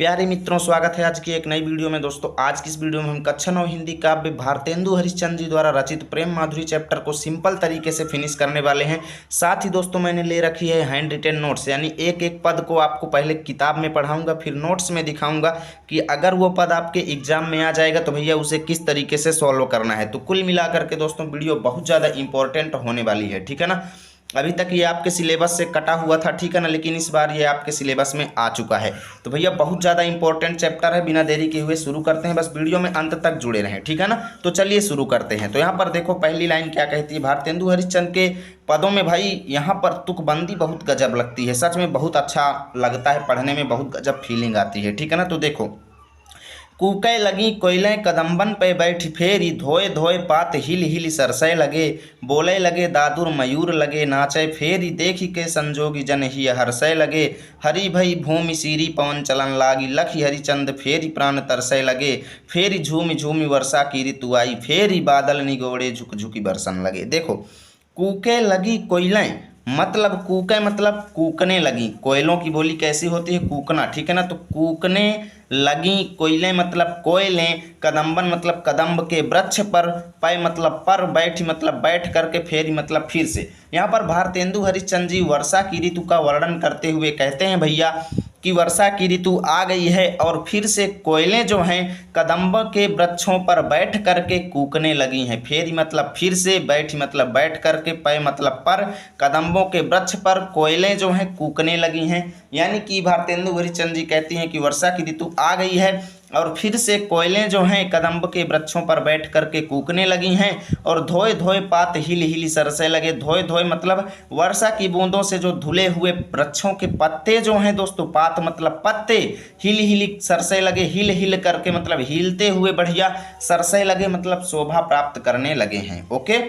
प्यारे मित्रों, स्वागत है आज की एक नई वीडियो में। दोस्तों, आज की इस वीडियो में हम कक्षा 9 हिंदी काव्य भारतेंदु हरिश्चंद्र जी द्वारा रचित प्रेम माधुरी चैप्टर को सिंपल तरीके से फिनिश करने वाले हैं। साथ ही दोस्तों, मैंने ले रखी है हैंड रिटेन नोट्स, यानी एक एक पद को आपको पहले किताब में पढ़ाऊंगा, फिर नोट्स में दिखाऊंगा कि अगर वो पद आपके एग्जाम में आ जाएगा तो भैया उसे किस तरीके से सॉल्व करना है। तो कुल मिलाकर के दोस्तों वीडियो बहुत ज़्यादा इंपॉर्टेंट होने वाली है, ठीक है ना। अभी तक ये आपके सिलेबस से कटा हुआ था, ठीक है ना, लेकिन इस बार ये आपके सिलेबस में आ चुका है। तो भैया बहुत ज़्यादा इंपॉर्टेंट चैप्टर है। बिना देरी के हुए शुरू करते हैं, बस वीडियो में अंत तक जुड़े रहें, ठीक है ना। तो चलिए शुरू करते हैं। तो यहाँ पर देखो पहली लाइन क्या कहती है। भारतेंदु हरिश्चंद्र के पदों में भाई यहाँ पर तुकबंदी बहुत गजब लगती है, सच में बहुत अच्छा लगता है पढ़ने में, बहुत गजब फीलिंग आती है, ठीक है ना। तो देखो, कूकै लगी कोयलें कदम्बन पे बैठी फेरी, धोए धोए पात हिल हिल सरसय लगे, बोले लगे दादुर मयूर लगे नाचे फेरी, देखी के संजोगी जन ही हर्षय लगे, हरि भई भूमि सीरी पवन चलन लागी, लखी हरिचंद फेरी प्राण तरसय लगे, फेरी झूमी झूमी वर्षा की ऋतु आई, फेरी बादल निगोड़े झुक झुकी बरसन लगे। देखो, कूके लगी कोयलें मतलब कूके मतलब कूकने लगी। कोयलों की बोली कैसी होती है? कूकना, ठीक है ना। तो कूकने लगी कोयलें मतलब कोयलें, कदम्बन मतलब कदम्ब के वृक्ष पर, पै मतलब पर, बैठी मतलब बैठ करके, फेरी मतलब फिर से। यहाँ पर भारतेंदु हरिश्चंद्र जी वर्षा की ऋतु का वर्णन करते हुए कहते हैं भैया कि वर्षा की ऋतु आ गई है और फिर से कोयलें जो हैं कदम्ब के वृक्षों पर बैठ करके कूकने लगी हैं। फेरी मतलब फिर से, बैठी मतलब बैठ करके, पै मतलब पर, कदम्बों के वृक्ष पर कोयलें जो हैं कूकने लगी हैं। यानी कि भारतेंदु हरिश्चंद्र जी कहती हैं कि वर्षा की ऋतु आ गई है और फिर से कोयलें जो हैं कदम्ब के वृक्षों पर बैठ करके कूकने लगी हैं, और धोए धोए पात हिल हिल सरसे लगे। धोए धोए मतलब वर्षा की बूंदों से जो धुले हुए वृक्षों के पत्ते जो हैं दोस्तों, पात मतलब पत्ते, हिल हिल सरसे लगे, हिल हिल करके मतलब हिलते हुए बढ़िया, सरसे लगे मतलब शोभा प्राप्त करने लगे हैं। ओके,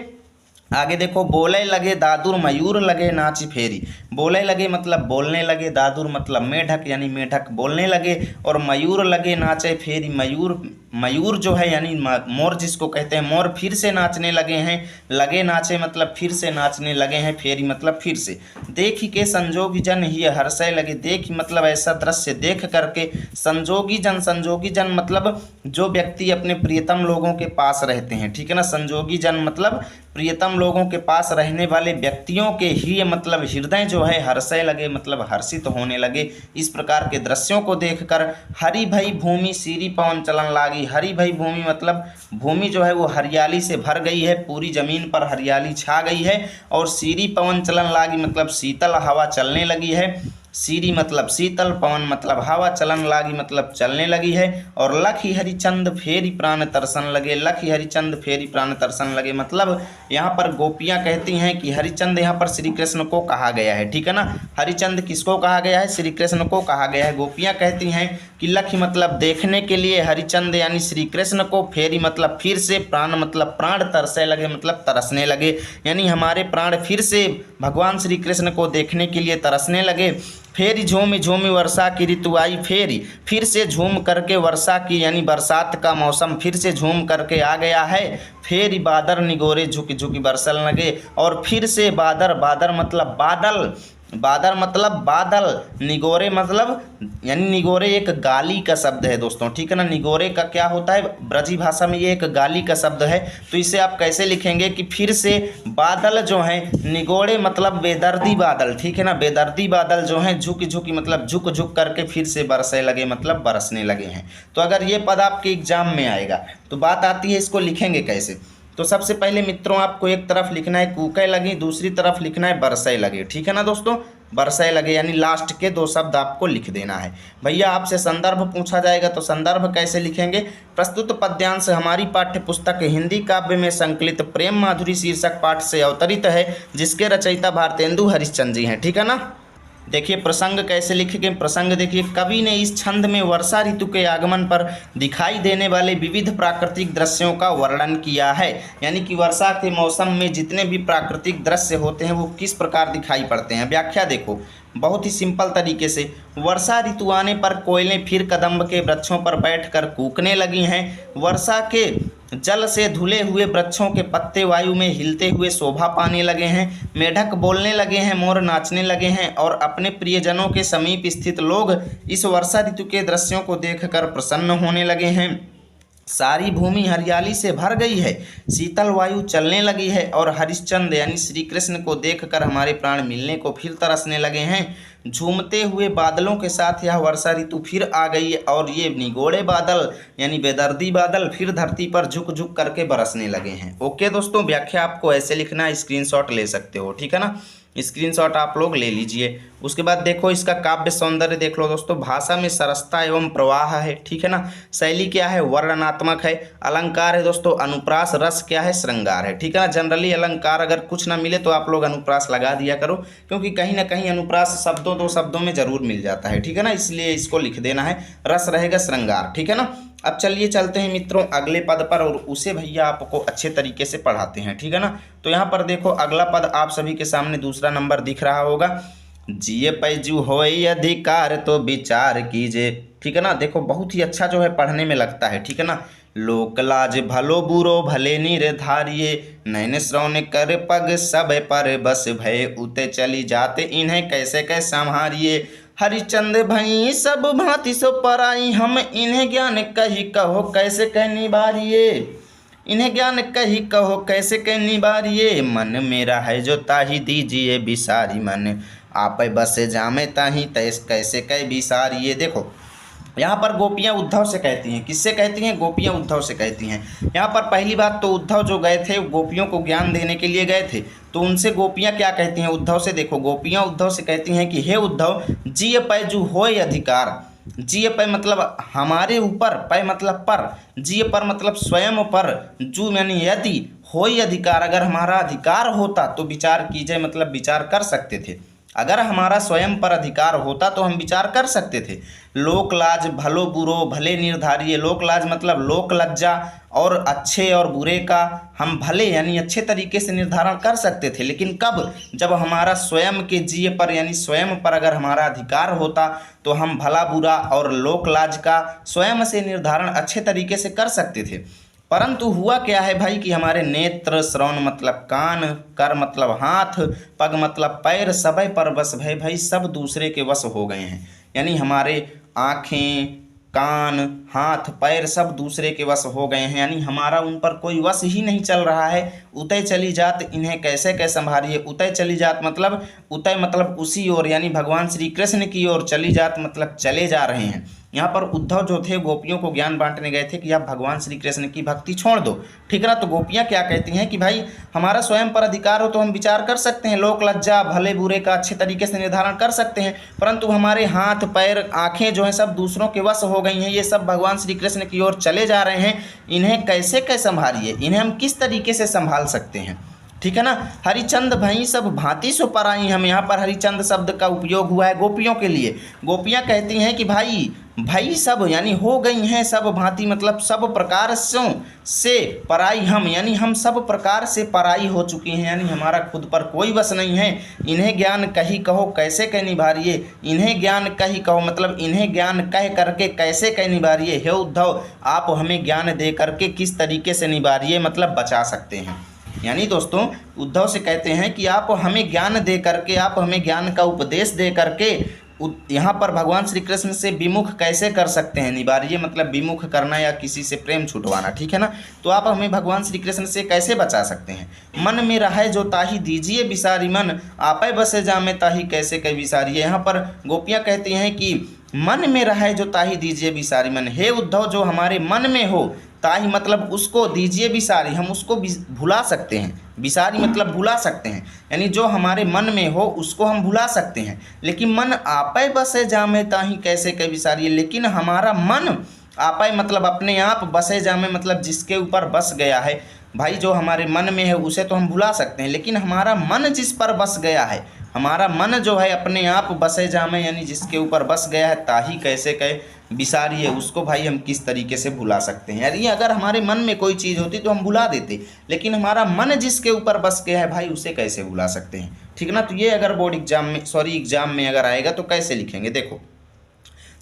आगे देखो, बोले लगे दादुर मयूर लगे नाची फेरी। बोले लगे मतलब बोलने लगे, दादुर मतलब मेढक यानी मेढक बोलने लगे, और मयूर लगे नाचे फेरी। मयूर मयूर जो है यानी मोर जिसको कहते हैं, मोर फिर से नाचने लगे हैं। लगे नाचे मतलब फिर से नाचने लगे हैं, फेरी मतलब फिर से। देखी के संजोगी जन ही हर्षय लगे। देखी मतलब ऐसा दृश्य देख करके, संजोगी जन मतलब जो व्यक्ति अपने प्रियतम लोगों के पास रहते हैं, ठीक है ना। संजोगी जन मतलब प्रियतम लोगों के पास रहने वाले व्यक्तियों के ही मतलब हृदय जो है हर्षय लगे मतलब हर्षित होने लगे। इस प्रकार के दृश्यों को देखकर हरि भई भूमि सीरी पवन चलन लागी। हरि भई भूमि मतलब भूमि जो है वो हरियाली से भर गई है, पूरी जमीन पर हरियाली छा गई है, और सीरी पवन चलन लागी मतलब शीतल हवा चलने लगी है। सीरी मतलब शीतल, पवन मतलब हवा, चलन लागी मतलब चलने लगी है। और लखी हरिचंद फेरी प्राण तरसन लगे। लखी हरिचंद फेरी प्राण तरसन लगे मतलब यहाँ पर गोपियाँ कहती हैं कि हरिचंद यहाँ पर श्री कृष्ण को कहा गया है, ठीक है ना। हरिचंद किसको कहा गया है? श्री कृष्ण को कहा गया है। गोपियाँ कहती हैं कि लखी मतलब देखने के लिए, हरिचंद यानी श्री कृष्ण को, फेरी मतलब फिर से, प्राण मतलब प्राण, तरसे लगे मतलब तरसने लगे, यानी हमारे प्राण फिर से भगवान श्री कृष्ण को देखने के लिए तरसने लगे। फेरी झूमी झूमी वर्षा की ऋतु आई। फेरी फिर से झूम करके वर्षा की यानी बरसात का मौसम फिर से झूम करके आ गया है। फेरी बादर निगोरे झुकी झुकी बरसल लगे, और फिर से बादर, बादर मतलब बादल, बादर मतलब बादल, निगोरे मतलब यानी निगोरे एक गाली का शब्द है दोस्तों, ठीक है ना। निगोरे का क्या होता है? ब्रजी भाषा में ये एक गाली का शब्द है। तो इसे आप कैसे लिखेंगे कि फिर से बादल जो हैं, निगोरे मतलब बेदर्दी बादल, ठीक है ना। बेदर्दी बादल जो हैं झुकी झुकी मतलब झुक झुक करके फिर से बरसने लगे मतलब बरसने लगे हैं। तो अगर ये पद आपके एग्जाम में आएगा तो बात आती है इसको लिखेंगे कैसे। तो सबसे पहले मित्रों आपको एक तरफ लिखना है कूके लगी, दूसरी तरफ लिखना है बरसय लगे, ठीक है ना दोस्तों। बरसय लगे यानी लास्ट के दो शब्द आपको लिख देना है। भैया आपसे संदर्भ पूछा जाएगा तो संदर्भ कैसे लिखेंगे? प्रस्तुत पद्यांश हमारी पाठ्य पुस्तक हिंदी काव्य में संकलित प्रेम माधुरी शीर्षक पाठ से अवतरित है, जिसके रचयिता भारतेंदु हरिश्चंद्र जी हैं, ठीक है ना। देखिए प्रसंग कैसे लिखेंगे। प्रसंग देखिए, कवि ने इस छंद में वर्षा ऋतु के आगमन पर दिखाई देने वाले विविध प्राकृतिक दृश्यों का वर्णन किया है। यानी कि वर्षा के मौसम में जितने भी प्राकृतिक दृश्य होते हैं वो किस प्रकार दिखाई पड़ते हैं। व्याख्या देखो बहुत ही सिंपल तरीके से, वर्षा ऋतु आने पर कोयलें फिर कदम्ब के वृक्षों पर बैठकर कूकने लगी हैं। वर्षा के जल से धुले हुए वृक्षों के पत्ते वायु में हिलते हुए शोभा पाने लगे हैं। मेढक बोलने लगे हैं, मोर नाचने लगे हैं और अपने प्रियजनों के समीप स्थित लोग इस वर्षा ऋतु के दृश्यों को देखकर प्रसन्न होने लगे हैं। सारी भूमि हरियाली से भर गई है, शीतल वायु चलने लगी है और हरिश्चंद्र यानी श्री कृष्ण को देखकर हमारे प्राण मिलने को फिर तरसने लगे हैं। झूमते हुए बादलों के साथ यह वर्षा ऋतु फिर आ गई है और ये निगोड़े बादल यानी बेदर्दी बादल फिर धरती पर झुक झुक करके बरसने लगे हैं। ओके दोस्तों, व्याख्या आपको ऐसे लिखना है, स्क्रीनशॉट ले सकते हो, ठीक है ना। स्क्रीनशॉट आप लोग ले लीजिए। उसके बाद देखो इसका काव्य सौंदर्य देख लो दोस्तों। भाषा में सरसता एवं प्रवाह है, ठीक है ना। शैली क्या है, वर्णनात्मक है। अलंकार है दोस्तों अनुप्रास। रस क्या है, श्रृंगार है, ठीक है ना। जनरली अलंकार अगर कुछ ना मिले तो आप लोग अनुप्रास लगा दिया करो, क्योंकि कहीं ना कहीं अनुप्रास शब्दों दो शब्दों में जरूर मिल जाता है, ठीक है ना, इसलिए इसको लिख देना है। रस रहेगा श्रृंगार, ठीक है ना। अब चलिए चलते हैं मित्रों अगले पद पर और उसे भैया आपको अच्छे तरीके से पढ़ाते हैं, ठीक है ना। तो यहाँ पर देखो अगला पद आप सभी के सामने दूसरा नंबर दिख रहा होगा। जिये पैजू होय अधिकार तो विचार कीजिए, ठीक है ना। देखो बहुत ही अच्छा जो है पढ़ने में लगता है, ठीक है ना। लोक लाज भलो बुरो भले निर्धारिये, नैन श्रवण कर पग सब पर बस भय उते चली जाते इन्हें कैसे कैसे संहारिये। हरिचंद भई सब भांति सो पराई, हम इन्हें ज्ञान कही कहो कैसे कह निबारिये। इन्हें ज्ञान कही कहो कैसे कह निबारिये, मन मेरा है जो ताही दीजिए बिसारी मन, आप बसे जामे ताही तैस कैसे कह बिसारिये। देखो यहाँ पर गोपियाँ उद्धव से कहती हैं, किससे कहती हैं, गोपियाँ उद्धव से कहती हैं। यहाँ पर पहली बात तो उद्धव जो गए थे गोपियों को ज्ञान देने के लिए गए थे, तो उनसे गोपियाँ क्या कहती हैं उद्धव से। देखो गोपियाँ उद्धव से कहती हैं कि हे उद्धव, जिय पै जू होय अधिकार। जिय पै मतलब हमारे ऊपर, पै मतलब पर, जिय पर मतलब स्वयं पर, जू यानी यदि, होय अधिकार अगर हमारा अधिकार होता तो विचार कीजिए मतलब विचार कर सकते थे। अगर हमारा स्वयं पर अधिकार होता तो हम विचार कर सकते थे। लोक लाज भलो बुरो भले निर्धारिये। लोक लाज मतलब लोक लज्जा और अच्छे और बुरे का हम भले यानी अच्छे तरीके से निर्धारण कर सकते थे। लेकिन कब, जब हमारा स्वयं के जिये पर यानी स्वयं पर अगर हमारा अधिकार होता तो हम भला बुरा और लोक लाज का स्वयं से निर्धारण अच्छे तरीके से कर सकते थे। परंतु हुआ क्या है भाई कि हमारे नेत्र, श्रवण मतलब कान, कर मतलब हाथ, पग मतलब पैर, सबे पर बस भय भाई सब दूसरे के वश हो गए हैं। यानी हमारे आँखें, कान, हाथ, पैर सब दूसरे के वश हो गए हैं, यानी हमारा उन पर कोई वश ही नहीं चल रहा है। उतय चली जात इन्हें कैसे कैसे संभालिए। उतय चली जात मतलब, उतय मतलब उसी ओर यानी भगवान श्री कृष्ण की ओर, चली जात मतलब चले जा रहे हैं। यहाँ पर उद्धव जो थे गोपियों को ज्ञान बांटने गए थे कि आप भगवान श्री कृष्ण की भक्ति छोड़ दो, ठीक है ना। तो गोपियाँ क्या कहती हैं कि भाई हमारा स्वयं पर अधिकार हो तो हम विचार कर सकते हैं, लोक लज्जा भले बुरे का अच्छे तरीके से निर्धारण कर सकते हैं, परंतु हमारे हाथ पैर आँखें जो हैं सब दूसरों के वश हो गई हैं, ये सब भगवान श्री कृष्ण की ओर चले जा रहे हैं, इन्हें कैसे कैसे संभालिए, इन्हें हम किस तरीके से संभाल सकते हैं, ठीक है ना। हरिचंद भई सब भांति सो पराई। हम यहाँ पर हरिचंद शब्द का उपयोग हुआ है गोपियों के लिए। गोपियाँ कहती हैं कि भाई सब यानी हो गई हैं सब भांति मतलब सब प्रकार से पराई हम, यानी हम सब प्रकार से पराई हो चुकी हैं, यानी हमारा खुद पर कोई बस नहीं है। इन्हें ज्ञान कही कहो कैसे कह निभारिये। इन्हें ज्ञान कही कहो मतलब इन्हें ज्ञान कह करके कैसे कह निभारिये। हे उद्धव आप हमें ज्ञान दे करके किस तरीके से निभारिये मतलब बचा सकते हैं। यानी दोस्तों उद्धव से कहते हैं कि आप हमें ज्ञान दे करके, आप हमें ज्ञान का उपदेश दे करके यहाँ पर भगवान श्री कृष्ण से विमुख कैसे कर सकते हैं। निवारिये मतलब विमुख करना या किसी से प्रेम छुटवाना, ठीक है ना। तो आप हमें भगवान श्री कृष्ण से कैसे बचा सकते हैं। मन में रहे जो ताही दीजिए बिसारी मन, आपै बसे जामे ताही कैसे कह बिसारिये। यहाँ पर गोपियाँ कहती हैं कि मन में रहे जो ताही दीजिए बिसारी मन। हे उद्धव जो हमारे मन में हो, ताही मतलब उसको, दीजिए बिसारी हम उसको भुला सकते हैं। बिसारी मतलब भुला सकते हैं, यानी जो हमारे मन में हो उसको हम भुला सकते हैं। लेकिन मन आपै बसे जामे ताही कैसे कह बिसारिये। लेकिन हमारा मन आपै मतलब अपने आप, बसे जामे मतलब जिसके ऊपर बस गया है। भाई जो हमारे मन में है उसे तो हम भुला सकते हैं, लेकिन हमारा मन जिस पर बस गया है, हमारा मन जो है अपने आप बसे जामे यानी जिसके ऊपर बस गया है, ताही कैसे कहे बिसारिये, उसको भाई हम किस तरीके से भुला सकते हैं। यानी अगर हमारे मन में कोई चीज़ होती तो हम भुला देते, लेकिन हमारा मन जिसके ऊपर बस गया है भाई उसे कैसे भुला सकते हैं, ठीक है ना। तो ये अगर बोर्ड एग्जाम में एग्जाम में अगर आएगा तो कैसे लिखेंगे। देखो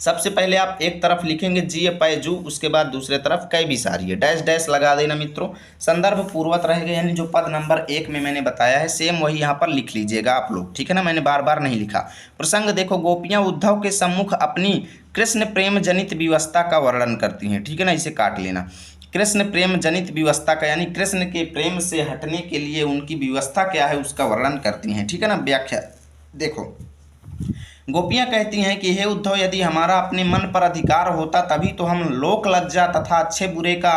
सबसे पहले आप एक तरफ लिखेंगे जिय पै जू, उसके बाद दूसरे तरफ कै बिसारी है, डैश डैश लगा देना मित्रों। संदर्भ पूर्वत रहेगा, यानी जो पद नंबर 1 में मैंने बताया है सेम वही यहाँ पर लिख लीजिएगा आप लोग, ठीक है ना, मैंने बार बार नहीं लिखा। प्रसंग देखो, गोपियाँ उद्धव के सम्मुख अपनी कृष्ण प्रेम जनित विवशता का वर्णन करती हैं, ठीक है ना, इसे काट लेना। कृष्ण प्रेम जनित विवशता का यानी कृष्ण के प्रेम से हटने के लिए उनकी व्यवस्था क्या है उसका वर्णन करती हैं, ठीक है ना। व्याख्या देखो, गोपियाँ कहती हैं कि हे उद्धव, यदि हमारा अपने मन पर अधिकार होता तभी तो हम लोक लज्जा तथा अच्छे बुरे का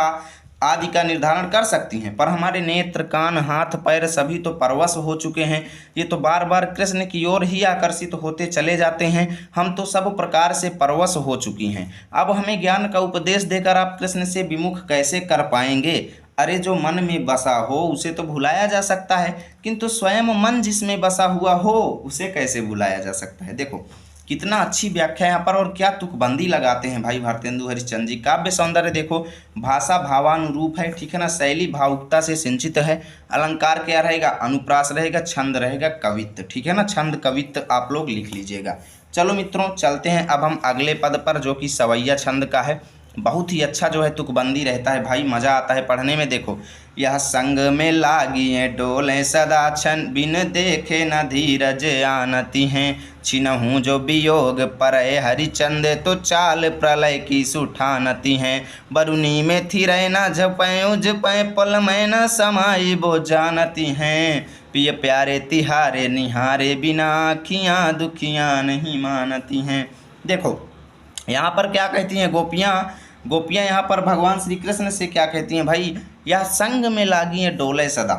आदि का निर्धारण कर सकती हैं, पर हमारे नेत्र कान हाथ पैर सभी तो परवश हो चुके हैं, ये तो बार बार कृष्ण की ओर ही आकर्षित होते चले जाते हैं, हम तो सब प्रकार से परवश हो चुकी हैं। अब हमें ज्ञान का उपदेश देकर आप कृष्ण से विमुख कैसे कर पाएंगे। अरे जो मन में बसा हो उसे तो भुलाया जा सकता है, किंतु स्वयं मन जिसमें बसा हुआ हो उसे कैसे भुलाया जा सकता है। देखो कितना अच्छी व्याख्या यहाँ पर, और क्या तुकबंदी लगाते हैं भाई भारतेंदु हरिश्चंद्र जी। काव्य सौंदर्य देखो, भाषा भावानुरूप है, ठीक है ना, शैली भावुकता से सिंचित है, अलंकार क्या रहेगा, अनुप्रास रहेगा, छंद रहेगा कवित्व, ठीक है ना, छंद कवित्व आप लोग लिख लीजिएगा। चलो मित्रों चलते हैं अब हम अगले पद पर जो कि सवैया छंद का है। बहुत ही अच्छा जो है तुकबंदी रहता है भाई, मज़ा आता है पढ़ने में। देखो, यह संग में लागी है डोले सदा छन, बिन देखे न धीरज आनती हैं, छिनहूँ जो वियोग परय हरिचंद, तो चाल प्रलय की सुठानती हैं, बरुनी में थिरय न झपय उजपय, पल में न समाई वो जानती हैं, पिय प्यारे तिहारे निहारे, बिना आँखियाँ दुखियाँ नहीं मानती हैं। देखो यहाँ पर क्या कहती हैं गोपियाँ यहाँ पर भगवान श्री कृष्ण से क्या कहती हैं भाई, यह संग में लागी है डोले सदा,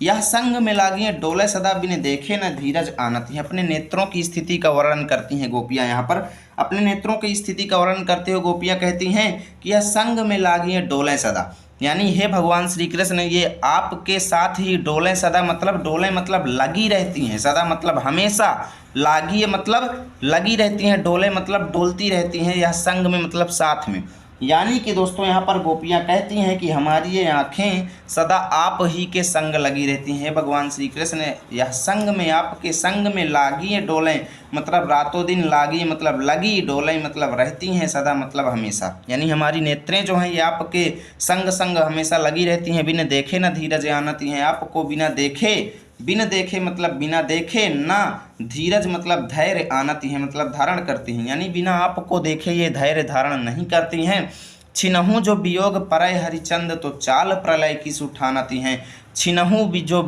यह संग में लागी है डोले सदा, बिन देखे न धीरज आनती है। अपने नेत्रों की स्थिति का वर्णन करती हैं गोपियाँ, यहाँ पर अपने नेत्रों की स्थिति का वर्णन करते हुए गोपियाँ कहती हैं कि यह संग में लागी है डोले सदा, यानी हे भगवान श्री कृष्ण ये आपके साथ ही डोले सदा, मतलब डोले मतलब लगी रहती हैं, सदा मतलब हमेशा, लागी मतलब लगी रहती हैं, डोले मतलब डोलती रहती हैं, यह संग में मतलब साथ में। यानी कि दोस्तों यहाँ पर गोपियाँ कहती हैं कि हमारी ये आँखें सदा आप ही के संग लगी रहती हैं। भगवान श्री कृष्ण यह संग में, आपके संग में लागी है डोलें, मतलब रातों दिन लागी मतलब लगी, डोलें मतलब रहती हैं, सदा मतलब हमेशा, यानी हमारी नेत्रें जो हैं ये आपके संग संग हमेशा लगी रहती हैं। बिन देखे न धीरज आनती हैं, आपको बिना देखे, बिन देखे मतलब बिना देखे, ना धीरज मतलब धैर्य आनती हैं मतलब धारण करती हैं, यानी बिना आपको देखे ये धैर्य धारण नहीं करती हैं। छिनहूँ जो वियोग परय हरिचंद, तो चाल प्रलय की सुठानती हैं। छिनहूँ जो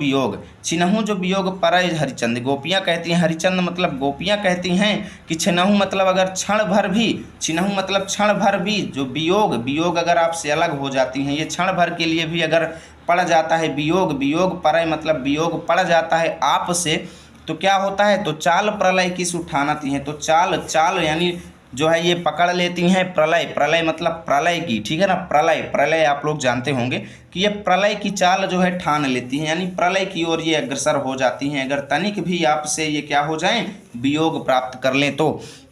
वियोग परय हरिचंद, गोपियाँ कहती हैं, हरिचंद मतलब गोपियाँ कहती हैं कि छिनहूँ मतलब अगर क्षण भर भी, छिनहूँ मतलब क्षण भर भी, जो वियोग अगर आपसे अलग हो जाती हैं, ये क्षण भर के लिए भी अगर पड़ जाता है वियोग परय मतलब वियोग पड़ जाता है आपसे, तो क्या होता है, तो चाल प्रलय की सुठानती हैं, तो चाल यानी जो है ये पकड़ लेती हैं, प्रलय मतलब प्रलय की, ठीक है ना, प्रलय आप लोग जानते होंगे कि ये प्रलय की चाल जो है ठान लेती हैं, यानी प्रलय की ओर ये अग्रसर हो जाती हैं, अगर तनिक भी आपसे ये क्या हो जाएं, वियोग प्राप्त कर लें तो।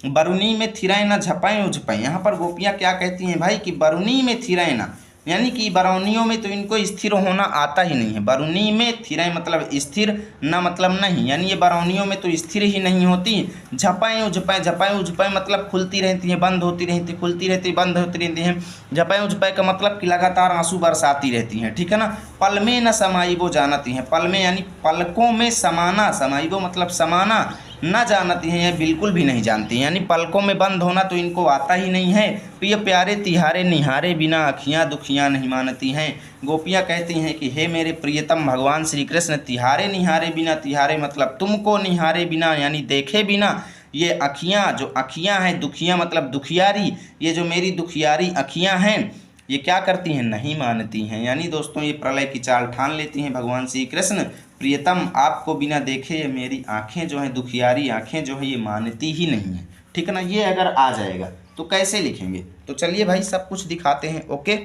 बरुनी में थिरय न झपाएं उझपाएं, यहाँ पर गोपियाँ क्या कहती हैं भाई कि बरुनी में थिरय न, यानी कि बरौनियों में तो इनको स्थिर होना आता ही नहीं है। बरुनी में थिरय मतलब स्थिर, न मतलब नहीं, यानी ये बरौनियों में तो स्थिर ही नहीं होती। झपाएं उझपाएं मतलब खुलती रहती हैं, बंद होती रहती, खुलती रहती, बंद होती रहती हैं। झपाएं उझपाएं का मतलब कि लगातार आंसू बरसाती रहती हैं, ठीक है ना। पल में न समाई वो जानती हैं, पल में यानी पलकों में समाना, समाई वो मतलब समाना, न जानती हैं, यह बिल्कुल भी नहीं जानती हैं, यानी पलकों में बंद होना तो इनको आता ही नहीं है। प्रिय प्यारे तिहारे निहारे, बिना अखियाँ दुखियाँ नहीं मानती हैं। गोपियाँ कहती हैं कि हे मेरे प्रियतम भगवान श्री कृष्ण, तिहारे निहारे बिना, तिहारे मतलब तुमको, निहारे बिना यानी देखे बिना, ये अखियाँ जो अखियाँ हैं, दुखियाँ मतलब दुखियारी, ये जो मेरी दुखियारी अखियाँ हैं ये क्या करती हैं, नहीं मानती हैं। यानी दोस्तों ये प्रलय की चाल ठान लेती हैं भगवान श्री कृष्ण, प्रियतम आपको बिना देखे ये मेरी आँखें जो हैं, दुखियारी आँखें जो हैं, ये मानती ही नहीं हैं, ठीक है ना। ये अगर आ जाएगा तो कैसे लिखेंगे, तो चलिए भाई सब कुछ दिखाते हैं। ओके,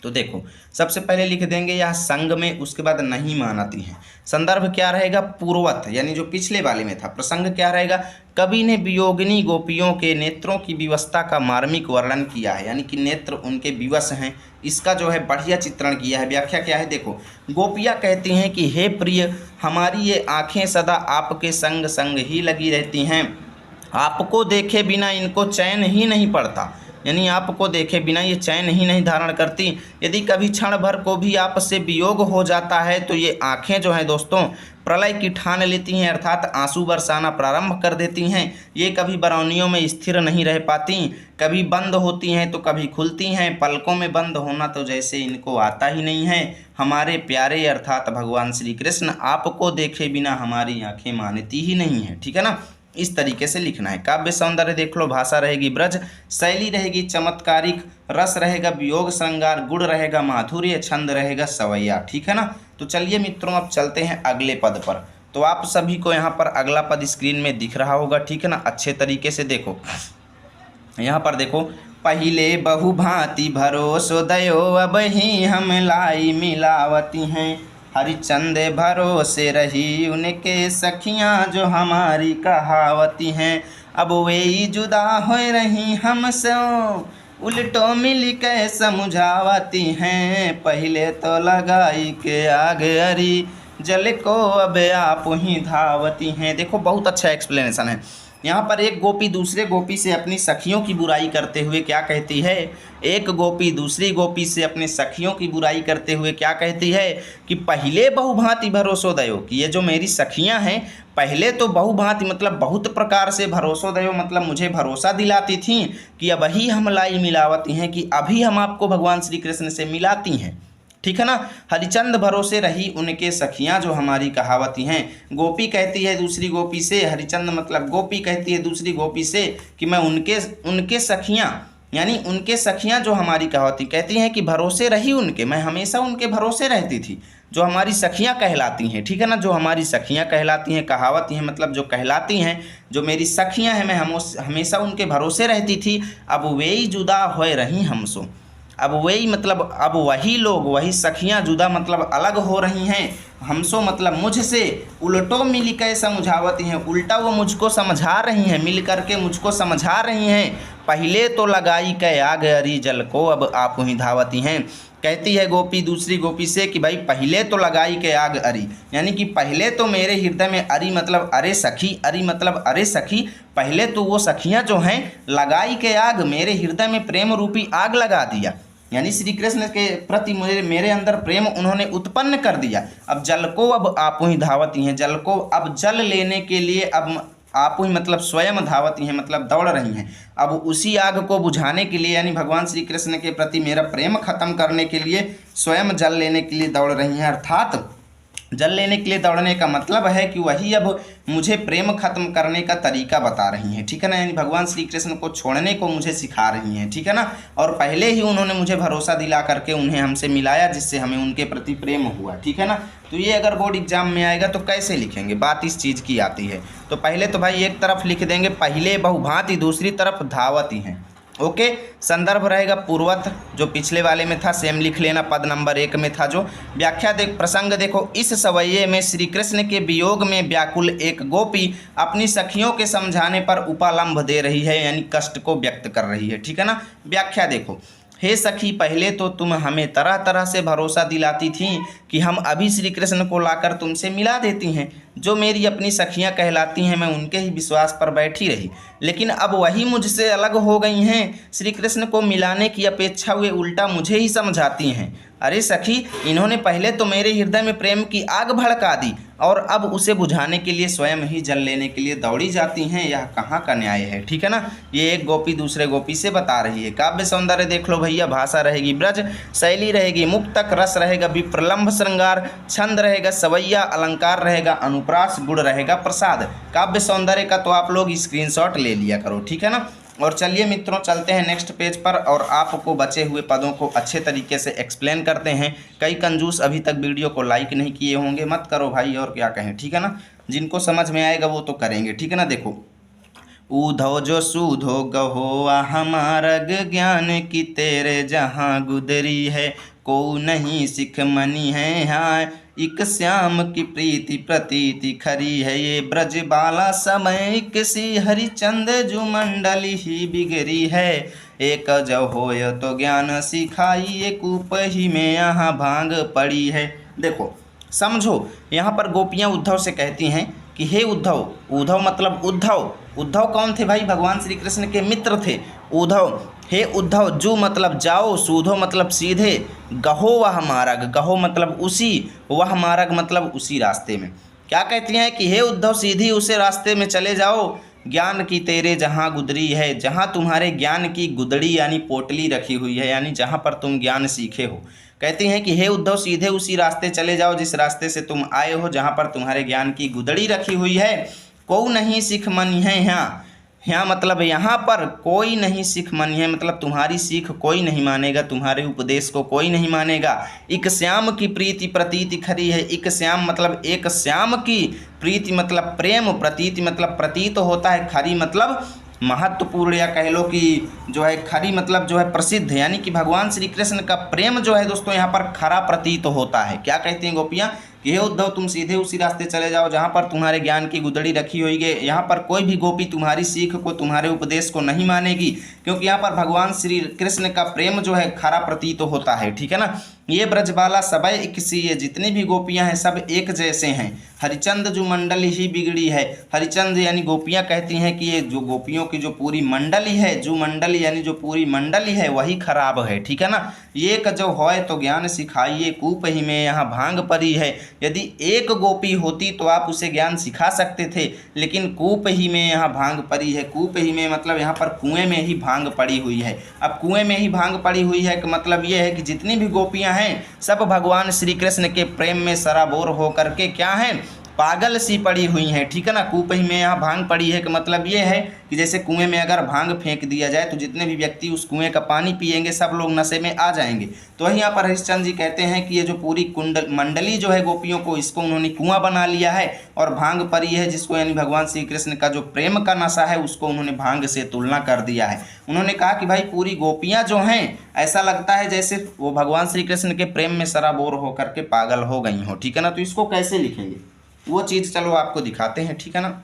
तो देखो सबसे पहले लिख देंगे यह संग में, उसके बाद नहीं मानती हैं। संदर्भ क्या रहेगा, पूर्वत यानी जो पिछले वाले में था। प्रसंग क्या रहेगा, कवि ने वियोगिनी गोपियों के नेत्रों की विवशता का मार्मिक वर्णन किया है, यानी कि नेत्र उनके विवश हैं, इसका जो है बढ़िया चित्रण किया है। व्याख्या क्या है, देखो गोपियाँ कहती हैं कि हे प्रिय, हमारी ये आँखें सदा आपके संग संग ही लगी रहती हैं, आपको देखे बिना इनको चैन ही नहीं पड़ता, यानी आपको देखे बिना ये चैन ही नहीं धारण करती। यदि कभी क्षण भर को भी आपसे वियोग हो जाता है तो ये आंखें जो हैं दोस्तों प्रलय की ठान लेती हैं, अर्थात आंसू बरसाना प्रारंभ कर देती हैं। ये कभी बरौनियों में स्थिर नहीं रह पाती, कभी बंद होती हैं तो कभी खुलती हैं। पलकों में बंद होना तो जैसे इनको आता ही नहीं है। हमारे प्यारे अर्थात भगवान श्री कृष्ण आपको देखे बिना हमारी आंखें मानती ही नहीं है। ठीक है ना, इस तरीके से लिखना है। काव्य सौंदर्य देख लो, भाषा रहेगी ब्रज, शैली रहेगी चमत्कारिक, रस रहेगा वियोग श्रृंगार, गुण रहेगा माधुर्य, छंद रहेगा सवैया। ठीक है ना। तो चलिए मित्रों अब चलते हैं अगले पद पर। तो आप सभी को यहाँ पर अगला पद स्क्रीन में दिख रहा होगा। ठीक है ना, अच्छे तरीके से देखो। यहाँ पर देखो, पहिले बहु भांति भरोसो दयो अब ही हम लाई मिलावती हैं, हरिचंद भरोसे रही उनके सखियाँ जो हमारी कहावती हैं, अब वे जुदा हो रही हमसे उल्टो मिल के समझावती हैं, पहले तो लगाई के आग अरी जल को अब आप ही धावती हैं। देखो बहुत अच्छा एक्सप्लेनेशन है। यहाँ पर एक गोपी दूसरे गोपी से अपनी सखियों की बुराई करते हुए क्या कहती है, एक गोपी दूसरी गोपी से अपने सखियों की बुराई करते हुए क्या कहती है कि पहले बहुभांति भरोसोदयो, कि ये जो मेरी सखियां हैं पहले तो बहुभांति मतलब बहुत प्रकार से भरोसोदयो मतलब मुझे भरोसा दिलाती थीं कि अब ही हम लाई मिलावती हैं, कि अभी हम आपको भगवान श्री कृष्ण से मिलाती हैं। ठीक है ना। हरिचंद भरोसे रही उनके सखियां जो हमारी कहावती हैं। गोपी कहती है दूसरी गोपी से, हरिचंद मतलब गोपी कहती है दूसरी गोपी से कि मैं उनके सखियां यानी उनके सखियां जो हमारी कहावती कहती हैं कि भरोसे रही उनके, मैं हमेशा उनके भरोसे रहती थी, जो हमारी सखियां कहलाती हैं। ठीक है ना, जो हमारी सखियां कहलाती हैं, कहावती हैं मतलब जो कहलाती हैं, जो मेरी सखियां हैं मैं हमेशा उनके भरोसे रहती थी। अब वे ही जुदा हो रही हमसो, अब वही मतलब अब वही लोग वही सखियां जुदा मतलब अलग हो रही हैं हमसो मतलब मुझसे, उल्टो मिल के समझावती हैं, उल्टा वो मुझको समझा रही हैं, मिल करके मुझको समझा रही हैं। पहले तो लगाई के आग अरी जल को अब आप ही धावती हैं। कहती है गोपी दूसरी गोपी से कि भाई पहले तो लगाई के आग अरी, यानी कि पहले तो मेरे हृदय में अरी मतलब अरे सखी, अरी मतलब अरे सखी, पहले तो वो सखियां जो हैं लगाई के आग मेरे हृदय में प्रेम रूपी आग लगा दिया, यानी श्री कृष्ण के प्रति मेरे अंदर प्रेम उन्होंने उत्पन्न कर दिया। अब जल को अब आप ही धावती हैं, जल को अब जल लेने के लिए अब आप ही मतलब स्वयं धावती हैं मतलब दौड़ रही हैं। अब उसी आग को बुझाने के लिए यानी भगवान श्री कृष्ण के प्रति मेरा प्रेम खत्म करने के लिए स्वयं जल लेने के लिए दौड़ रही हैं। अर्थात जल लेने के लिए दौड़ने का मतलब है कि वही अब मुझे प्रेम खत्म करने का तरीका बता रही हैं। ठीक है ना, यानी भगवान श्री कृष्ण को छोड़ने को मुझे सिखा रही हैं। ठीक है ना, और पहले ही उन्होंने मुझे भरोसा दिला करके उन्हें हमसे मिलाया, जिससे हमें उनके प्रति प्रेम हुआ। ठीक है ना, तो ये अगर बोर्ड एग्जाम में आएगा तो कैसे लिखेंगे, बात इस चीज़ की आती है। तो पहले तो भाई एक तरफ लिख देंगे पहले बहुभांति, दूसरी तरफ धावती हैं। ओके, संदर्भ रहेगा पूर्वत जो पिछले वाले में था, सेम लिख लेना, पद नंबर 1 में था जो। व्याख्या देख, प्रसंग देखो, इस सवैये में श्री कृष्ण के वियोग में व्याकुल एक गोपी अपनी सखियों के समझाने पर उपालंभ दे रही है, यानी कष्ट को व्यक्त कर रही है। ठीक है ना। व्याख्या देखो, हे सखी पहले तो तुम हमें तरह तरह से भरोसा दिलाती थीं कि हम अभी श्री कृष्ण को लाकर तुमसे मिला देती हैं, जो मेरी अपनी सखियां कहलाती हैं मैं उनके ही विश्वास पर बैठी रही, लेकिन अब वही मुझसे अलग हो गई हैं। श्री कृष्ण को मिलाने की अपेक्षा वे उल्टा मुझे ही समझाती हैं। अरे सखी, इन्होंने पहले तो मेरे हृदय में प्रेम की आग भड़का दी और अब उसे बुझाने के लिए स्वयं ही जल लेने के लिए दौड़ी जाती हैं। यह कहाँ का न्याय है। ठीक है ना, ये एक गोपी दूसरे गोपी से बता रही है। काव्य सौंदर्य देख लो भैया, भाषा रहेगी ब्रज, शैली रहेगी मुक्तक, रस रहेगा विप्रलंभ श्रृंगार, छंद रहेगा सवैया, अलंकार रहेगा अनुप्रास, गुण रहेगा प्रसाद। काव्य सौंदर्य का तो आप लोग स्क्रीनशॉट ले लिया करो। ठीक है ना। और चलिए मित्रों चलते हैं नेक्स्ट पेज पर और आपको बचे हुए पदों को अच्छे तरीके से एक्सप्लेन करते हैं। कई कंजूस अभी तक वीडियो को लाइक नहीं किए होंगे, मत करो भाई, और क्या कहें। ठीक है ना, जिनको समझ में आएगा वो तो करेंगे। ठीक है ना। देखो, ऊधो जो सूधो गहो हमारग ज्ञान की तेरे जहाँ गुदरी है, को नहीं सिख मनी है हाँ इक श्याम की प्रीति प्रतीति खरी है, ये ब्रज बाला समय किसी हरिचंद जो मंडली ही बिगड़ी है, एक जो होय तो ज्ञान सिखाई ये कूप ही में यहाँ भांग पड़ी है। देखो समझो, यहाँ पर गोपियाँ उद्धव से कहती हैं कि हे उद्धव, उद्धव मतलब उद्धव, उद्धव कौन थे भाई? भगवान श्री कृष्ण के मित्र थे उद्धव। हे उद्धव, जू मतलब जाओ, सूधो मतलब सीधे, गहो वह मार्ग, गहो मतलब उसी, वह मार्ग मतलब उसी रास्ते में। क्या कहती हैं कि हे उद्धव सीधी उसे रास्ते में चले जाओ, ज्ञान की तेरे जहाँ गुदड़ी है, जहाँ तुम्हारे ज्ञान की गुदड़ी यानी पोटली रखी हुई है, यानी जहाँ पर तुम ज्ञान सीखे हो। कहती हैं कि हे उद्धव सीधे उसी रास्ते चले जाओ जिस रास्ते से तुम आए हो, जहाँ पर तुम्हारे ज्ञान की गुदड़ी रखी हुई है। को नहीं सिख मन है यहाँ, यहाँ मतलब यहाँ पर कोई नहीं सिख मन है, मतलब तुम्हारी सीख कोई नहीं मानेगा, तुम्हारे उपदेश को कोई नहीं मानेगा। एक श्याम की प्रीति प्रतीति खरी है, एक श्याम मतलब एक श्याम की प्रीति मतलब प्रेम, प्रतीति मतलब प्रतीत होता है, खरी मतलब महत्वपूर्ण, या कह लो कि जो है खरी मतलब जो है प्रसिद्ध, यानी कि भगवान श्री कृष्ण का प्रेम जो है दोस्तों यहाँ पर खरा प्रतीत होता है। क्या कहती हैं गोपियाँ कि हे उद्धव तुम सीधे उसी रास्ते चले जाओ जहाँ पर तुम्हारे ज्ञान की गुदड़ी रखी हुई है। यहाँ पर कोई भी गोपी तुम्हारी सीख को, तुम्हारे उपदेश को नहीं मानेगी, क्योंकि यहाँ पर भगवान श्री कृष्ण का प्रेम जो है खरा प्रतीत होता है। ठीक है ना। ये ब्रजबाला सबय एक सी, ये जितनी भी गोपियाँ हैं सब एक जैसे हैं। हरिचंद जो मंडली ही बिगड़ी है, हरिचंद यानी गोपियाँ कहती हैं कि ये जो गोपियों की जो पूरी मंडली है, जो मंडली यानी जो पूरी मंडली है वही खराब है। ठीक है ना। ये जो होय तो ज्ञान सिखाइए, कूप ही में यहाँ भांग परी है। यदि एक गोपी होती तो आप उसे ज्ञान सिखा सकते थे, लेकिन कूप ही में यहाँ भांग परी है। कूप ही में मतलब यहाँ पर कुएं में ही भांग पड़ी हुई है। अब कुएं में ही भांग पड़ी हुई है कि मतलब ये है कि जितनी भी गोपियाँ हैं सब भगवान श्री कृष्ण के प्रेम में सराबोर होकर के क्या हैं, पागल सी पड़ी हुई हैं। ठीक है ना। कूप ही में यहाँ भांग पड़ी है कि मतलब ये है कि जैसे कुएं में अगर भांग फेंक दिया जाए तो जितने भी व्यक्ति उस कुएं का पानी पिएंगे सब लोग नशे में आ जाएंगे। तो वहीं यहाँ पर हरिश्चंद्र जी कहते हैं कि ये जो पूरी मंडली जो है गोपियों को, इसको उन्होंने कुआं बना लिया है, और भांग परी है जिसको यानी भगवान श्री कृष्ण का जो प्रेम का नशा है उसको उन्होंने भांग से तुलना कर दिया है। उन्होंने कहा कि भाई पूरी गोपियाँ जो हैं ऐसा लगता है जैसे वो भगवान श्री कृष्ण के प्रेम में सराबोर होकर के पागल हो गई हो। ठीक है ना। तो इसको कैसे लिखेंगे वो चीज़ चलो आपको दिखाते हैं। ठीक है ना।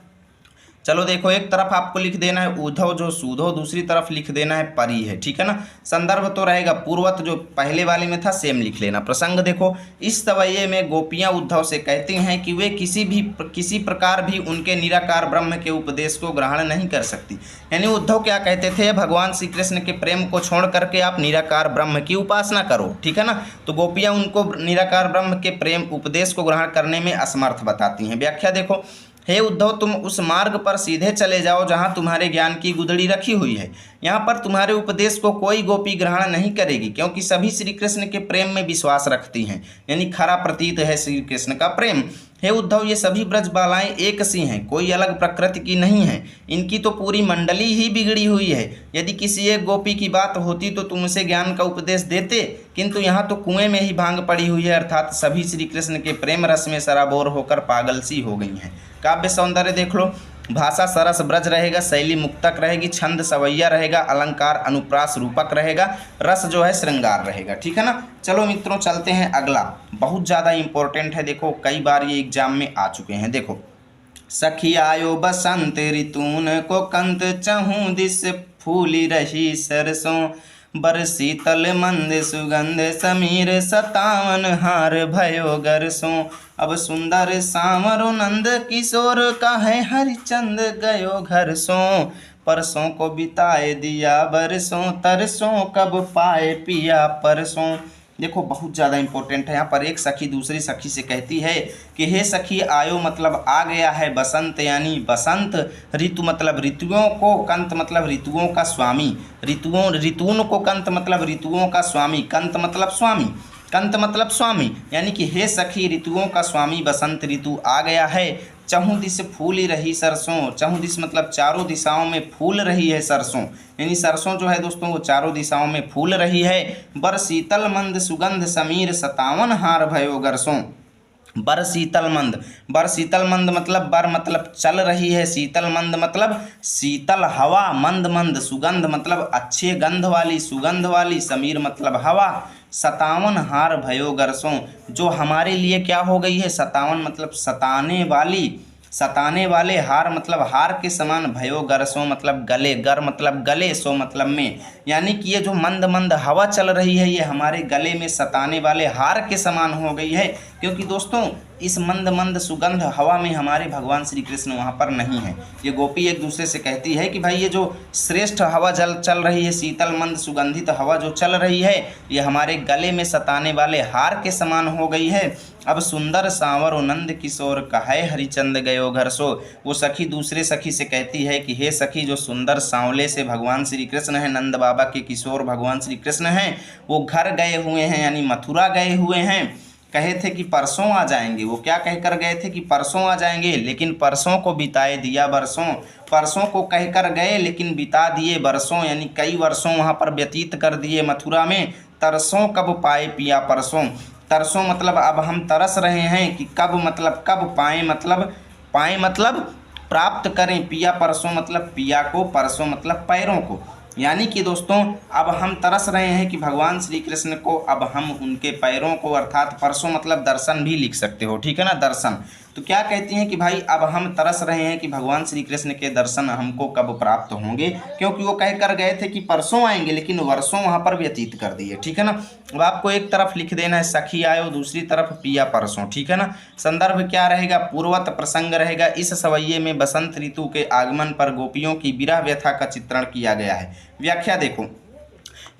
चलो देखो, एक तरफ आपको लिख देना है उद्धव जो सूधो, दूसरी तरफ लिख देना है परी है। ठीक है ना। संदर्भ तो रहेगा पूर्वत जो पहले वाले में था सेम लिख लेना। प्रसंग देखो, इस सवैये में गोपियाँ उद्धव से कहती हैं कि वे किसी प्रकार भी उनके निराकार ब्रह्म के उपदेश को ग्रहण नहीं कर सकती। यानी उद्धव क्या कहते थे, भगवान श्री कृष्ण के प्रेम को छोड़ करके आप निराकार ब्रह्म की उपासना करो। ठीक है ना। तो गोपियाँ उनको निराकार ब्रह्म के प्रेम उपदेश को ग्रहण करने में असमर्थ बताती हैं। व्याख्या देखो, हे उद्धव तुम उस मार्ग पर सीधे चले जाओ जहाँ तुम्हारे ज्ञान की गुदड़ी रखी हुई है। यहाँ पर तुम्हारे उपदेश को कोई गोपी ग्रहण नहीं करेगी, क्योंकि सभी श्री कृष्ण के प्रेम में विश्वास रखती हैं, यानी खरा प्रतीत है श्री कृष्ण का प्रेम। हे उद्धव ये सभी ब्रजबालाएं एक सी हैं, कोई अलग प्रकृति की नहीं है, इनकी तो पूरी मंडली ही बिगड़ी हुई है। यदि किसी एक गोपी की बात होती तो तुम उसे ज्ञान का उपदेश देते, किंतु यहाँ तो कुएं में ही भांग पड़ी हुई है, अर्थात सभी श्री कृष्ण के प्रेम रस में सराबोर होकर पागल सी हो गई हैं। काव्य सौंदर्य देख लो, भाषा सरस ब्रज रहेगा, शैली मुक्तक रहेगी, छंद सवैया रहेगा, अलंकार अनुप्रास रूपक रहेगा, रस जो है श्रृंगार रहेगा। ठीक है ना। चलो मित्रों चलते हैं अगला, बहुत ज़्यादा इंपॉर्टेंट है। देखो कई बार ये एग्जाम में आ चुके हैं। देखो, सखी आयो बसंत ऋतून को कंत चहूँ दिस फूली रही सरसों, बरसीतल मंद सुगंध समीर सतावन हार भयो गरसों। अब सुंदर सामरो नंद किशोर का है हरिचंद गयो घर सो, परसों को बिताए दिया बरसों, तरसों कब पाए पिया परसों। देखो बहुत ज़्यादा इंपॉर्टेंट है। यहाँ पर एक सखी दूसरी सखी से कहती है कि हे सखी आयो मतलब आ गया है, बसंत यानी बसंत, ऋतु मतलब ऋतुओं को, कंत मतलब ऋतुओं का स्वामी, ऋतून को कंत मतलब ऋतुओं का स्वामी, कंत मतलब स्वामी, कंत मतलब स्वामी, यानी कि हे सखी ऋतुओं का स्वामी बसंत ऋतु आ गया है। चहुँ दिस फूली रही सरसों, चहुँ दिस मतलब चारों दिशाओं में फूल रही है सरसों, यानी सरसों जो है दोस्तों वो चारों दिशाओं में फूल रही है। बर शीतल मंद सुगंध समीर सतावन हार भयो गरसों। बर शीतल मंद मतलब बर मतलब चल रही है, शीतल मंद मतलब शीतल हवा, मंद मंद सुगंध मतलब अच्छे गंध वाली, सुगंध वाली, समीर मतलब हवा, सतावन हार भयो गरसों जो हमारे लिए क्या हो गई है, सतावन मतलब सताने वाली, सताने वाले, हार मतलब हार के समान, भयो गरसों मतलब गले, गर मतलब गले, सो मतलब में, यानी कि ये जो मंद मंद हवा चल रही है ये हमारे गले में सताने वाले हार के समान हो गई है। क्योंकि दोस्तों इस मंद मंद सुगंध हवा में हमारे भगवान श्री कृष्ण वहाँ पर नहीं है। ये गोपी एक दूसरे से कहती है कि भाई ये जो श्रेष्ठ हवा चल रही है, शीतल मंद सुगंधित हवा जो चल रही है, ये हमारे गले में सताने वाले हार के समान हो गई है। अब सुंदर सांवर नंद किशोर कहे हरिचंद गयो घर सो। वो सखी दूसरे सखी से कहती है कि हे सखी, जो सुंदर सांवले से भगवान श्री कृष्ण हैं, नंद बाबा के किशोर भगवान श्री कृष्ण हैं, वो घर गए हुए हैं, यानी मथुरा गए हुए हैं। कहे थे कि परसों आ जाएंगे, वो क्या कहकर गए थे कि परसों आ जाएंगे, लेकिन परसों को बिताए दिया बरसों। परसों को कहकर गए लेकिन बिता दिए बरसों, यानी कई वर्षों वहाँ पर व्यतीत कर दिए मथुरा में। तरसों कब पाए पिया परसों। तरसों मतलब अब हम तरस रहे हैं, कि कब मतलब कब, पाए मतलब प्राप्त करें, पिया परसों मतलब पिया को, परसों मतलब पैरों को। यानी कि दोस्तों अब हम तरस रहे हैं कि भगवान श्री कृष्ण को अब हम उनके पैरों को, अर्थात परसों मतलब दर्शन भी लिख सकते हो, ठीक है ना, दर्शन। तो क्या कहती हैं कि भाई अब हम तरस रहे हैं कि भगवान श्री कृष्ण के दर्शन हमको कब प्राप्त होंगे, क्योंकि वो कह कर गए थे कि परसों आएंगे लेकिन वर्षों वहाँ पर व्यतीत कर दिए, ठीक है ना। अब आपको एक तरफ लिख देना है सखी आयो, दूसरी तरफ पिया परसों, ठीक है ना। संदर्भ क्या रहेगा, पूर्वत प्रसंग रहेगा। इस सवैये में बसंत ऋतु के आगमन पर गोपियों की विरह व्यथा का चित्रण किया गया है। व्याख्या देखो,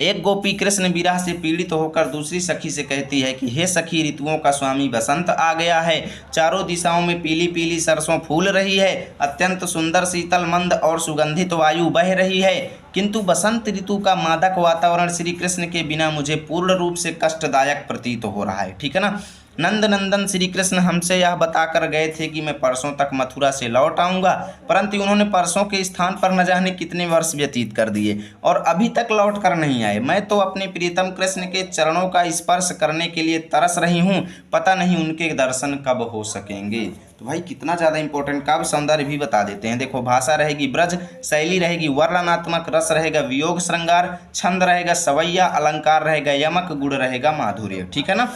एक गोपी कृष्ण विरह से पीड़ित होकर दूसरी सखी से कहती है कि हे सखी, ऋतुओं का स्वामी बसंत आ गया है। चारों दिशाओं में पीली पीली सरसों फूल रही है, अत्यंत सुंदर शीतल मंद और सुगंधित वायु बह रही है, किंतु बसंत ऋतु का मादक वातावरण श्री कृष्ण के बिना मुझे पूर्ण रूप से कष्टदायक प्रतीत हो रहा है, ठीक है ना। नंद नंदन श्री कृष्ण हमसे यह बताकर गए थे कि मैं परसों तक मथुरा से लौट आऊँगा, परंतु उन्होंने परसों के स्थान पर न जाने कितने वर्ष व्यतीत कर दिए और अभी तक लौट कर नहीं आए। मैं तो अपने प्रियतम कृष्ण के चरणों का स्पर्श करने के लिए तरस रही हूँ, पता नहीं उनके दर्शन कब हो सकेंगे। तो भाई कितना ज़्यादा इंपॉर्टेंट, काव्य सौंदर्य भी बता देते हैं। देखो, भाषा रहेगी ब्रज, शैली रहेगी वर्णनात्मक, रस रहेगा वियोग श्रृंगार, छंद रहेगा सवैया, अलंकार रहेगा यमक, गुण रहेगा माधुर्य, ठीक है ना।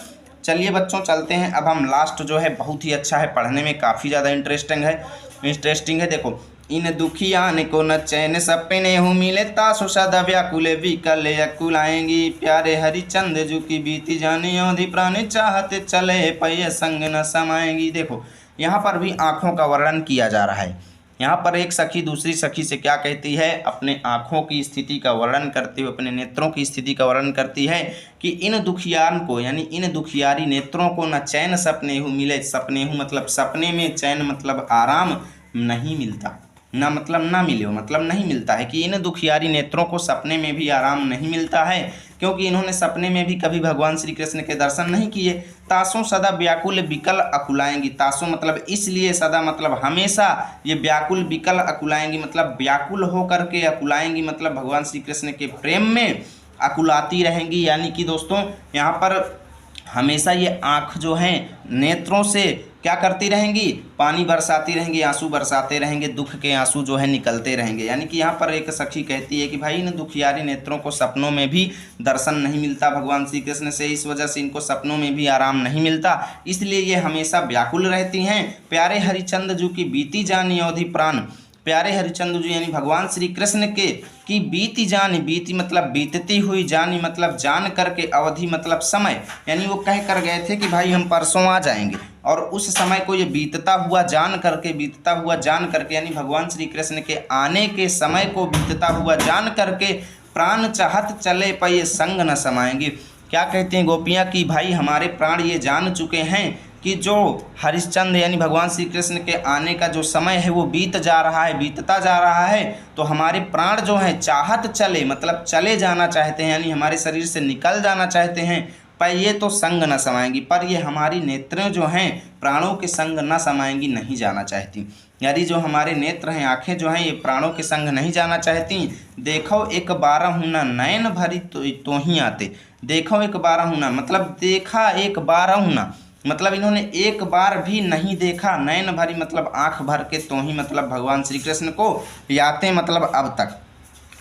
चलिए बच्चों चलते हैं। अब हम लास्ट जो है बहुत ही अच्छा है, पढ़ने में काफ़ी ज़्यादा इंटरेस्टिंग है। देखो, इन दुखियान को न चैन सपने हूँ मिले, तासु सदा व्याकुले विकल अकुलाएंगी, प्यारे हरिचंद जू की बीती जानी औधी प्राणी, चाहते चले पय संग न समाएंगी। देखो, यहाँ पर भी आँखों का वर्णन किया जा रहा है। यहाँ पर एक सखी दूसरी सखी से क्या कहती है, अपने आँखों की स्थिति का वर्णन करते हुए, अपने नेत्रों की स्थिति का वर्णन करती है कि इन दुखियान को, यानी इन दुखियारी नेत्रों को न चैन सपने हूँ मिले। सपने हूँ मतलब सपने में, चैन मतलब आराम नहीं मिलता, ना मतलब ना मिले हो मतलब नहीं मिलता है, कि इन दुखियारी नेत्रों को सपने में भी आराम नहीं मिलता है, क्योंकि इन्होंने सपने में भी कभी भगवान श्री कृष्ण के दर्शन नहीं किए। तासों सदा व्याकुल विकल अकुलाएंगी, तासों मतलब इसलिए, सदा मतलब हमेशा, ये व्याकुल विकल अकुलाएंगी मतलब व्याकुल होकर के, अकुलाएंगी मतलब भगवान श्री कृष्ण के प्रेम में अकुलाती रहेंगी। यानी कि दोस्तों यहाँ पर हमेशा ये आँख जो हैं नेत्रों से क्या करती रहेंगी, पानी बरसाती रहेंगी, आंसू बरसाते रहेंगे, दुख के आंसू जो है निकलते रहेंगे। यानी कि यहाँ पर एक सखी कहती है कि भाई इन दुखियारी नेत्रों को सपनों में भी दर्शन नहीं मिलता भगवान श्री कृष्ण से, इस वजह से इनको सपनों में भी आराम नहीं मिलता, इसलिए ये हमेशा व्याकुल रहती हैं। प्यारे हरिचंद जू की बीती जानी अवधि प्राण, प्यारे हरिचंद्र जी यानी भगवान श्री कृष्ण के की बीती जानी, बीती मतलब बीतती हुई, जानी मतलब जान करके, अवधि मतलब समय, यानी वो कह कर गए थे कि भाई हम परसों आ जाएंगे, और उस समय को ये बीतता हुआ जान करके, यानी भगवान श्री कृष्ण के आने के समय को बीतता हुआ जान करके, प्राण चाहत चले पये संग न समाएंगे। क्या कहते हैं गोपियाँ कि भाई हमारे प्राण ये जान चुके हैं कि जो हरिश्चंद्र यानी भगवान श्री कृष्ण के आने का जो समय है वो बीतता जा रहा है, तो हमारे प्राण जो हैं चाहत चले मतलब चले जाना चाहते हैं, यानी हमारे शरीर से निकल जाना चाहते हैं, पर ये तो संग न समाएंगी, पर ये हमारी नेत्रें जो हैं प्राणों के संग न समाएंगी, नहीं जाना चाहती। यानी जो हमारे नेत्र हैं, आँखें जो हैं, ये प्राणों के संग नहीं जाना चाहती। देखो एक बारह हुना नयन भरी तो ही आते, देखो एक बारह हुना मतलब देखा एक बारह हुना, मतलब इन्होंने एक बार भी नहीं देखा, नयन भरी मतलब आँख भर के, तो ही मतलब भगवान श्री कृष्ण को याते मतलब अब तक,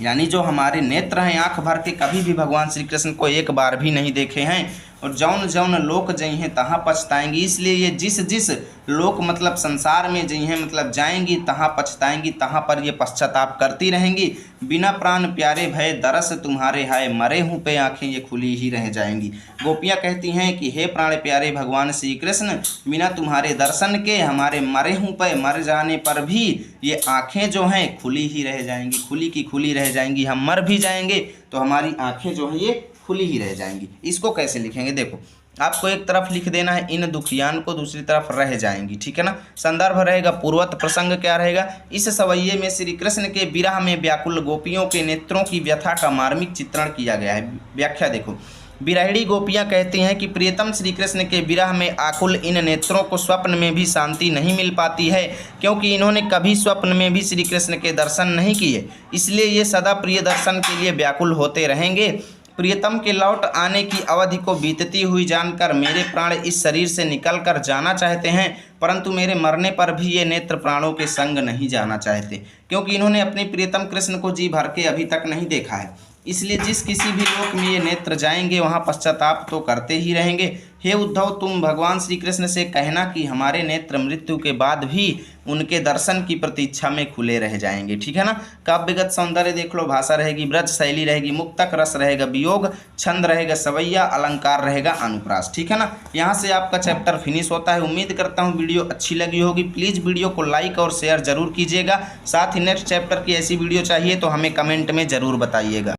यानी जो हमारे नेत्र हैं आँख भर के कभी भी भगवान श्री कृष्ण को एक बार भी नहीं देखे हैं। और जौन जौन लोक जइहें तहाँ पछताएंगी। इसलिए ये जिस जिस लोक मतलब संसार में जइहें मतलब जाएंगी तहाँ पछताएंगी, तहाँ पर ये पश्चाताप करती रहेंगी। बिना प्राण प्यारे भय दरस तुम्हारे हाय, मरे हूँ पे आंखें ये खुली ही रह जाएंगी। गोपियाँ कहती हैं कि हे प्राण प्यारे भगवान श्री कृष्ण, बिना तुम्हारे दर्शन के हमारे मरे हूँ पे, मर जाने पर भी ये आंखें जो हैं खुली ही रह जाएंगी, खुली की खुली रह जाएंगी। हम मर भी जाएंगे तो हमारी आंखें जो है ये खुली ही रह जाएंगी। इसको कैसे लिखेंगे, देखो आपको एक तरफ लिख देना है इन दुखियान को, दूसरी तरफ रह जाएंगी, ठीक है ना। संदर्भ रहेगा पूर्वत, प्रसंग क्या रहेगा, इस सवैये में श्री कृष्ण के विरह में व्याकुल गोपियों के नेत्रों की व्यथा का मार्मिक चित्रण किया गया है। व्याख्या देखो, बिरहिणी गोपियाँ कहती हैं कि प्रियतम श्री कृष्ण के विरह में आकुल इन नेत्रों को स्वप्न में भी शांति नहीं मिल पाती है, क्योंकि इन्होंने कभी स्वप्न में भी श्री कृष्ण के दर्शन नहीं किए, इसलिए ये सदा प्रिय दर्शन के लिए व्याकुल होते रहेंगे। प्रियतम के लौट आने की अवधि को बीतती हुई जानकर मेरे प्राण इस शरीर से निकल कर जाना चाहते हैं, परंतु मेरे मरने पर भी ये नेत्र प्राणों के संग नहीं जाना चाहते, क्योंकि इन्होंने अपने प्रियतम कृष्ण को जी भर के अभी तक नहीं देखा है। इसलिए जिस किसी भी लोक में ये नेत्र जाएंगे वहाँ पश्चाताप तो करते ही रहेंगे। हे उद्धव, तुम भगवान श्री कृष्ण से कहना कि हमारे नेत्र मृत्यु के बाद भी उनके दर्शन की प्रतीक्षा में खुले रह जाएंगे, ठीक है ना। काव्यगत सौंदर्य देख लो, भाषा रहेगी ब्रज शैली रहेगी, मुक्तक रस रहेगा वियोग, छंद रहेगा सवैया, अलंकार रहेगा अनुप्रास, ठीक है ना। यहाँ से आपका चैप्टर फिनिश होता है। उम्मीद करता हूँ वीडियो अच्छी लगी होगी। प्लीज़ वीडियो को लाइक और शेयर जरूर कीजिएगा। साथ ही नेक्स्ट चैप्टर की ऐसी वीडियो चाहिए तो हमें कमेंट में ज़रूर बताइएगा।